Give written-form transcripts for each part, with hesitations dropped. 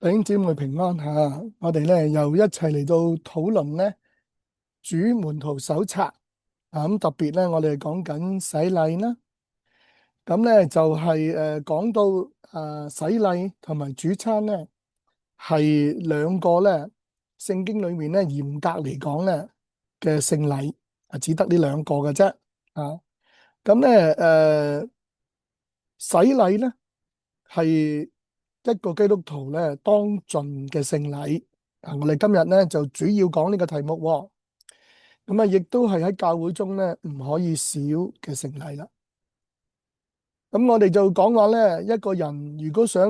弟兄姊妹平安吓，我哋咧又一齊嚟到討論咧主門徒手冊啊，咁特別咧我哋講緊洗禮啦，咁咧就係講到洗禮同埋主餐咧係兩個咧聖經裏面咧嚴格嚟講咧嘅聖禮啊，只得呢兩個嘅啫啊，咁咧洗禮咧係一個基督徒咧當盡嘅聖禮啊！我哋今日咧就主要講呢個題目喎，咁啊亦都係喺教會中咧唔可以少嘅聖禮啦。咁我哋就講話咧，一個人如果想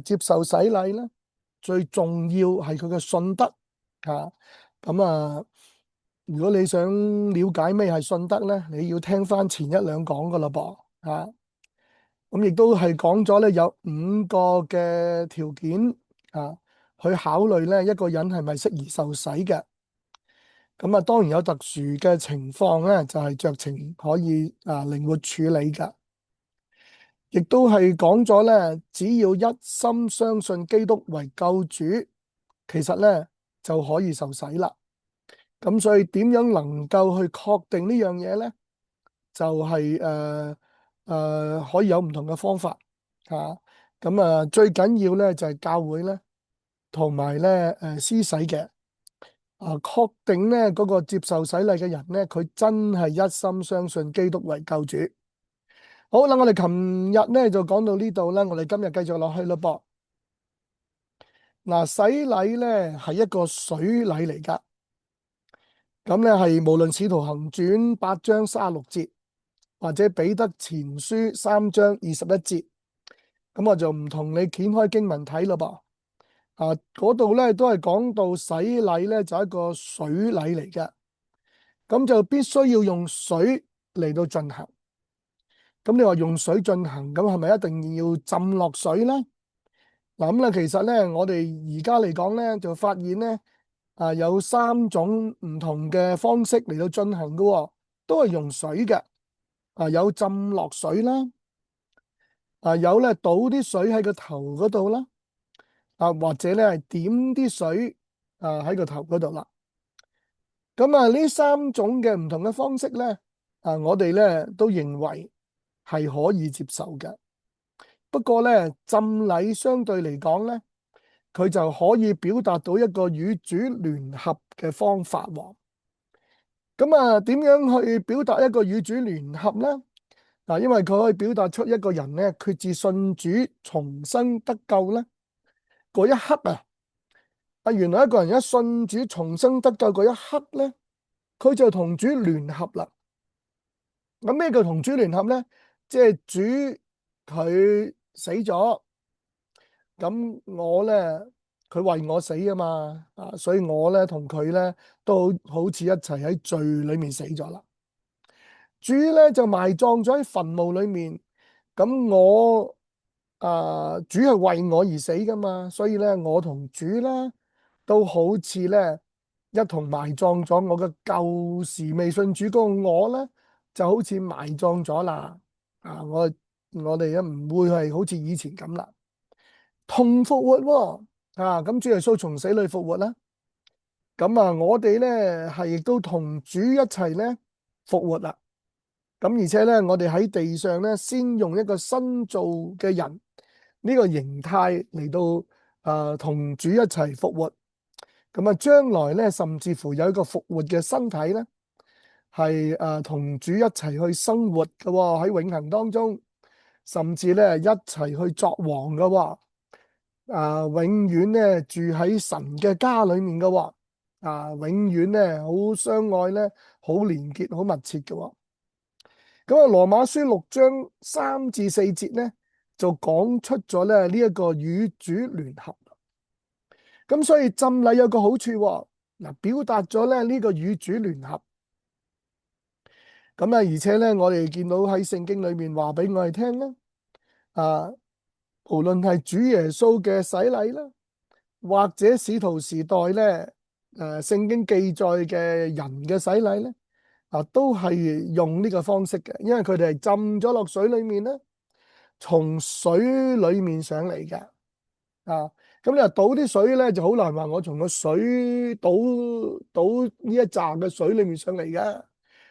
接受洗禮咧，最重要係佢嘅信德啊。咁啊，如果你想了解咩係信德咧，你要聽翻前一兩講噶啦噃啊。咁亦都係講咗咧，有五個嘅條件啊，去考慮咧一個人係咪適宜受洗嘅。咁啊，當然有特殊嘅情況咧，就係酌情可以靈活處理噶。亦都係講咗咧，只要一心相信基督為救主，其實咧就可以受洗啦。咁所以點樣能夠去確定呢樣嘢咧？就係可以有唔同嘅方法啊。咁最緊要咧就係教會咧，同埋咧施洗嘅確定咧嗰個接受洗禮嘅人咧，佢真係一心相信基督為救主。好啦，我哋琴日咧就講到呢度啦，我哋今日繼續落去咯噃。嗱，洗禮咧係一個水禮嚟噶，咁咧係無論使徒行傳8章36節。或者彼得前書3章21節，咁我就唔同你掀開經文睇咯噃。嗰度咧都係講到洗禮咧就係一個水禮嚟嘅，咁就必須要用水嚟到進行。咁你話用水進行，咁係咪一定要浸落水咧？嗱，咁咧其實咧我哋而家嚟講咧就發現咧有三種唔同嘅方式嚟到進行嘅，都係用水嘅。有浸落水啦，有咧倒啲水喺個頭嗰度啦，或者咧係點啲水喺個頭嗰度啦。咁呢三種嘅唔同嘅方式咧，我哋咧都認為係可以接受嘅。不過咧浸禮相對嚟講咧，佢就可以表達到一個與主聯合嘅方法喎。咁點樣去表達一個與主聯合咧？因為佢可以表達出一個人咧決志信主重生得救咧嗰一刻原來一個人一信主重生得救嗰一刻咧，佢就同主聯合啦。咁咩叫同主聯合咧？即係主佢死咗，咁我咧佢為我死啊嘛，所以我咧同佢咧都好似一齊喺罪裏面死咗啦。主咧就埋葬咗喺墳墓裏面，咁我主係為我而死噶嘛，所以咧我同主咧都好似咧一同埋葬咗我嘅舊時未信主嗰個我咧，就好似埋葬咗啦。我哋咧唔會係好似以前咁啦，同復活咁主耶穌從死裏復活啦。咁我哋咧係亦都同主一齊咧復活啦。咁而且咧，我哋喺地上咧，先用一個新造嘅人呢個形態嚟到同主一齊復活。咁將來咧，甚至乎有一個復活嘅身體咧，係同主一齊去生活嘅喎，喺永恆當中，甚至咧一齊去作王嘅喎。永遠咧住喺神嘅家裏面嘅喎。永遠咧好相愛咧，好連結，好密切嘅喎。咁羅馬書6章3至4節咧，就講出咗咧呢一個與主聯合。咁所以浸禮有個好處表達咗咧呢個與主聯合。咁而且咧，我哋見到喺聖經裏面話俾我哋聽咧，無論係主耶穌嘅洗禮啦，或者使徒時代咧，聖經記載嘅人嘅洗禮咧。都係用呢個方式嘅，因為佢哋係浸咗落水裏面咧，從水裏面上嚟嘅。啊。咁你話倒啲水咧就好難話，我從個水倒呢一紮嘅水裏面上嚟㗎。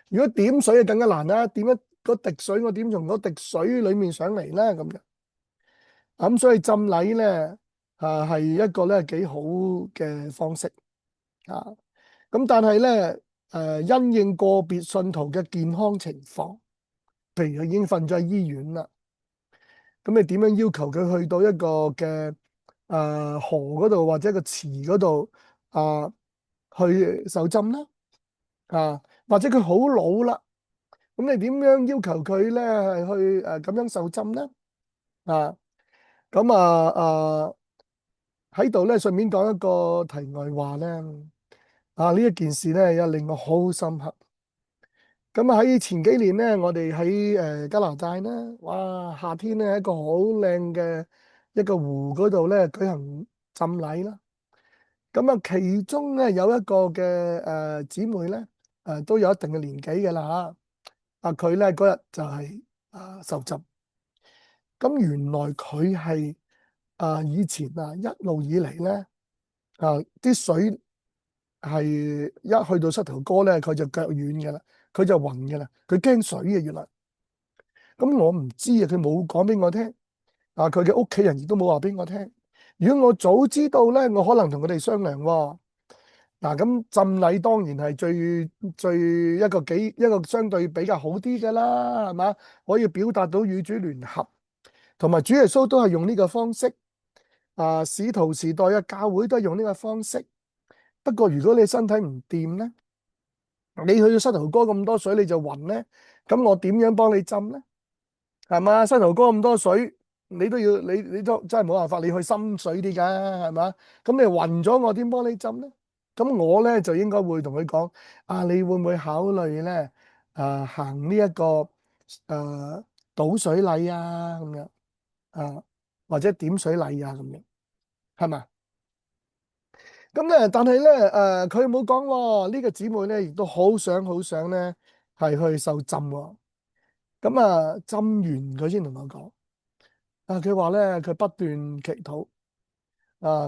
如果點水就更加難啦，點一個滴水，我點從嗰滴水裏面上嚟咧咁樣。咁所以浸禮咧係一個咧幾好嘅方式啊。咁但係咧因應個別信徒嘅健康情況，譬如佢已經瞓咗喺醫院啦，咁你點樣要求佢去到一個嘅河嗰度或者個池嗰度啊去受浸啦？啊，或者佢好老啦，咁你點樣要求佢咧係去咁樣受浸咧？啊，咁喺度咧順便講一個題外話咧，呢一件事咧又令我好深刻。咁喺前幾年咧，我哋喺加拿大咧，哇，夏天咧喺一個好靚嘅一個湖嗰度咧舉行浸禮啦。咁啊，其中咧有一個嘅姊妹咧，都有一定嘅年紀嘅啦嚇。佢咧嗰日就係受浸。咁原來佢係以前一路以嚟咧啲水係一去到膝頭哥咧，佢就腳軟嘅啦，佢就暈嘅啦，佢驚水嘅原來。咁我唔知啊，佢冇講俾我聽。佢嘅屋企人亦都冇話俾我聽。如果我早知道咧，我可能同佢哋商量喎。咁浸禮當然係最一個相對比較好啲嘅啦，係嘛？可以表達到與主聯合，同埋主耶穌都係用呢個方式。使徒時代嘅教會都係用呢個方式。不過如果你身體唔掂咧，你去到膝頭哥咁多水你就暈咧，咁我點樣幫你浸咧？係嘛？膝頭哥咁多水，你都要你都真係冇辦法，你去深水啲噶，係嘛？咁你暈咗，我點幫你浸咧？咁我咧就應該會同佢講，你會唔會考慮咧？行呢一個倒水禮啊，咁樣或者點水禮啊，咁樣係嘛？咁咧，但係咧，佢冇講喎。呢個姊妹咧，亦都好想咧，係去受浸喎。咁浸完佢先同我講。佢話咧，佢不斷祈禱，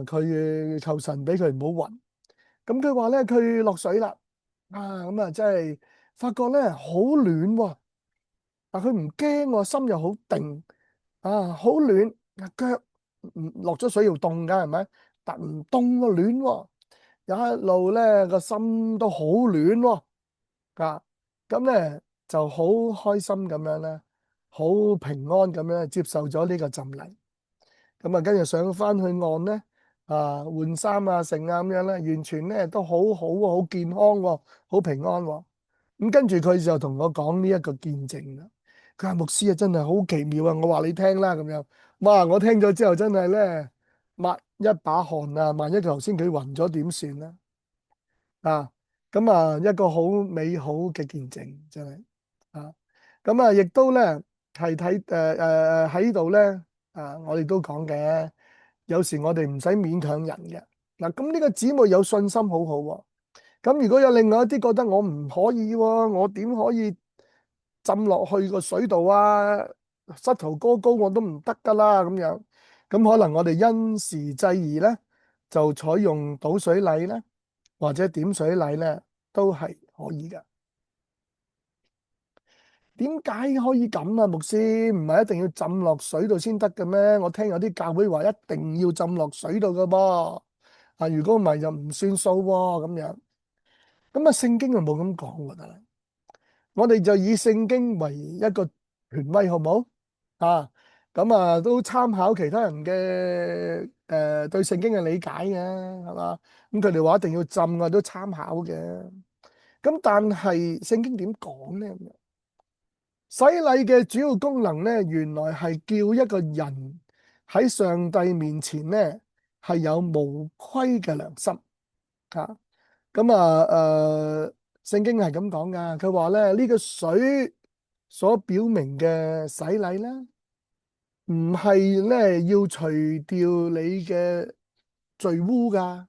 佢求神俾佢唔好暈。咁佢話咧，佢落水啦，咁真係發覺咧好暖喎。佢唔驚喎，心又好定，好暖。腳落咗水要凍噶，係咪？但唔凍喎，暖喎。有一路咧個心都好暖喎。咁咧就好開心咁樣咧，好平安咁樣接受咗呢個浸禮。咁跟住上翻去岸咧，換衫剩咁樣咧，完全咧都好好喎，好健康喎，好平安喎。咁跟住佢就同我講呢一個見證啦。佢話牧師真係好奇妙啊！我話你聽啦咁樣。哇！我聽咗之後真係咧抹一把汗啊！萬一頭先佢暈咗點算咧？咁一個好美好嘅見證真係亦都咧係睇喺度咧我哋都講嘅，有時我哋唔使勉強人嘅。咁呢個姊妹有信心好好喎。咁如果有另外一啲覺得我唔可以喎，我點可以浸落去個水度啊？膝頭哥高我都唔得噶啦咁樣。咁可能我哋因時制宜咧，就採用倒水禮咧，或者點水禮咧，都係可以噶。點解可以咁啊？牧師唔係一定要浸落水度先得嘅咩？我聽有啲教會話一定要浸落水度噶噃。如果唔係就唔算數喎咁樣。咁聖經就冇咁講㗎啦。我哋就以聖經為一個權威，好唔好？都參考其他人嘅對聖經嘅理解嘅，係嘛？咁佢哋話一定要浸，我都參考嘅。咁但係聖經點講咧？洗禮嘅主要功能咧，原來係叫一個人喺上帝面前咧係有無虧嘅良心啊。聖經係咁講噶，佢話咧呢個水所表明嘅洗禮咧，唔係咧要除掉你嘅罪污噶，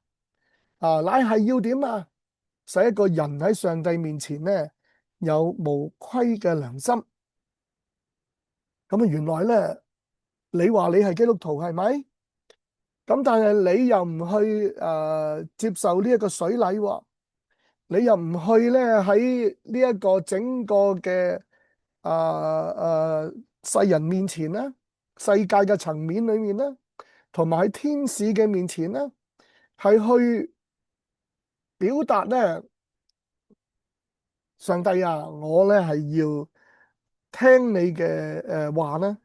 乃係要點啊？使一個人喺上帝面前咧有無虧嘅良心。咁原來咧，你話你係基督徒係咪？咁但係你又唔去接受呢一個水禮喎，你又唔去咧喺呢一個整個嘅世人面前咧，世界嘅層面裏面咧，同埋喺天使嘅面前咧，係去表達咧，上帝啊，我咧係要聽你嘅話咧，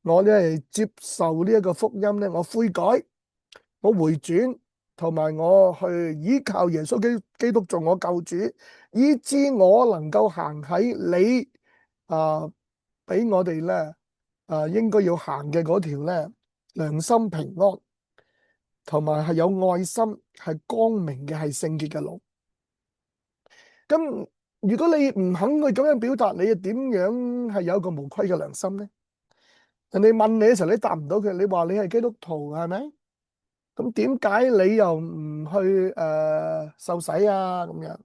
我咧係接受呢一個福音咧，我悔改，我回轉，同埋我去依靠耶穌基督做我救主，以致我能夠行喺你俾我哋咧應該要行嘅嗰條咧良心平安，同埋係有愛心、係光明嘅、係聖潔嘅路。咁如果你唔肯去咁樣表達，你又點樣係有一個無愧嘅良心咧？人哋問你嘅時候，你答唔到佢，你話你係基督徒係咪？咁點解你又唔去受洗啊？咁樣，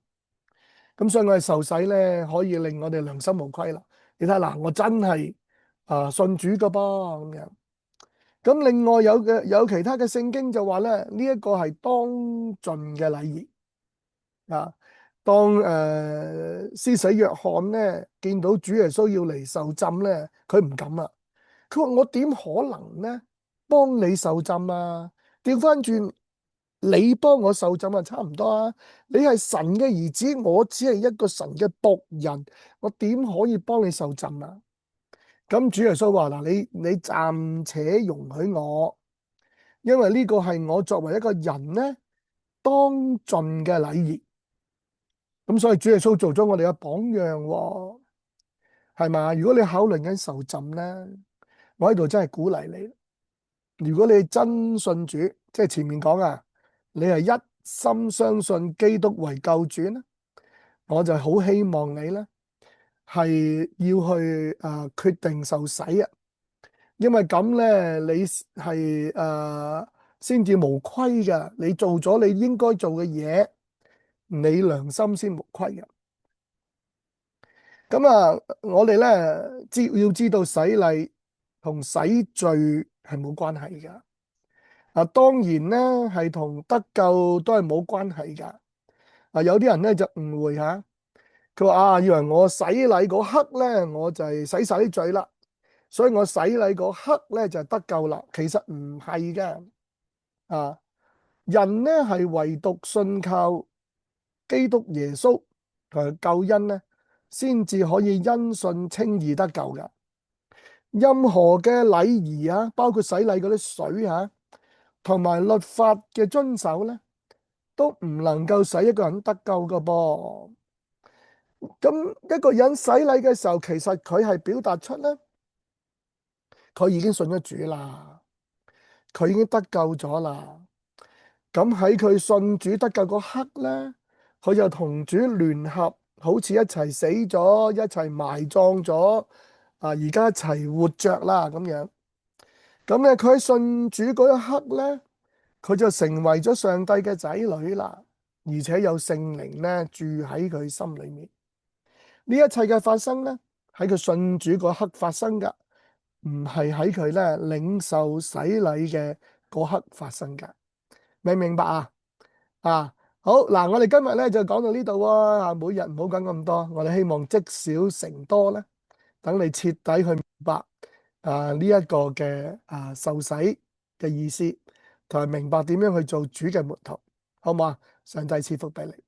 咁所以我哋受洗咧，可以令我哋良心無愧啦。你睇嗱，我真係信主噶噃咁樣。咁另外有其他嘅聖經就話咧，呢一個係當盡嘅禮儀啊。當施洗約翰咧見到主耶穌要嚟受浸咧，佢唔敢啊。佢話我點可能咧幫你受浸啊？調翻轉，你幫我受浸啊，差唔多啊。你係神嘅兒子，我只係一個神嘅僕人，我點可以幫你受浸啊？咁主耶穌話嗱，你暫且容許我，因為呢個係我作為一個人咧當盡嘅禮儀。咁所以主耶穌做咗我哋嘅榜樣喎，係嘛？如果你考慮緊受浸咧，我喺度真係鼓勵你。如果你真信主，即係前面講啊，你係一心相信基督為救主咧，我就好希望你咧係要去決定受洗啊，因為咁咧你係先至無虧嘅，你做咗你應該做嘅嘢，你良心先無虧嘅。咁啊，我哋咧要知道洗禮同洗罪係冇關係噶。當然咧係同得救都係冇關係噶。有啲人咧就誤會吓，佢話以為我洗禮嗰刻咧，我就係洗晒啲罪啦，所以我洗禮嗰刻咧就得救啦。其實唔係嘅。人咧係唯獨信靠基督耶穌同埋救恩咧，先至可以因信稱義得救嘅。任何嘅禮儀啊，包括洗禮嗰啲水啊，同埋律法嘅遵守咧，都唔能夠使一個人得救噶噃。咁一個人洗禮嘅時候，其實佢係表達出咧，佢已經信咗主啦，佢已經得救咗啦。咁喺佢信主得救嗰刻咧，佢就同主聯合，好似一齊死咗，一齊埋葬咗，而家一齊活着啦咁樣。咁咧，佢喺信主嗰一刻咧，佢就成為咗上帝嘅仔女啦，而且有聖靈咧住喺佢心裏面。呢一切嘅發生咧，喺佢信主嗰刻發生噶，唔係喺佢咧領受洗禮嘅嗰刻發生噶。明唔明白啊？好嗱，我哋今日咧就講到呢度啊。每日唔好講咁多，我哋希望積少成多咧，等你徹底去明白呢一個嘅受洗嘅意思，同埋明白點樣去做主嘅門徒，好唔好啊？上帝賜福俾你。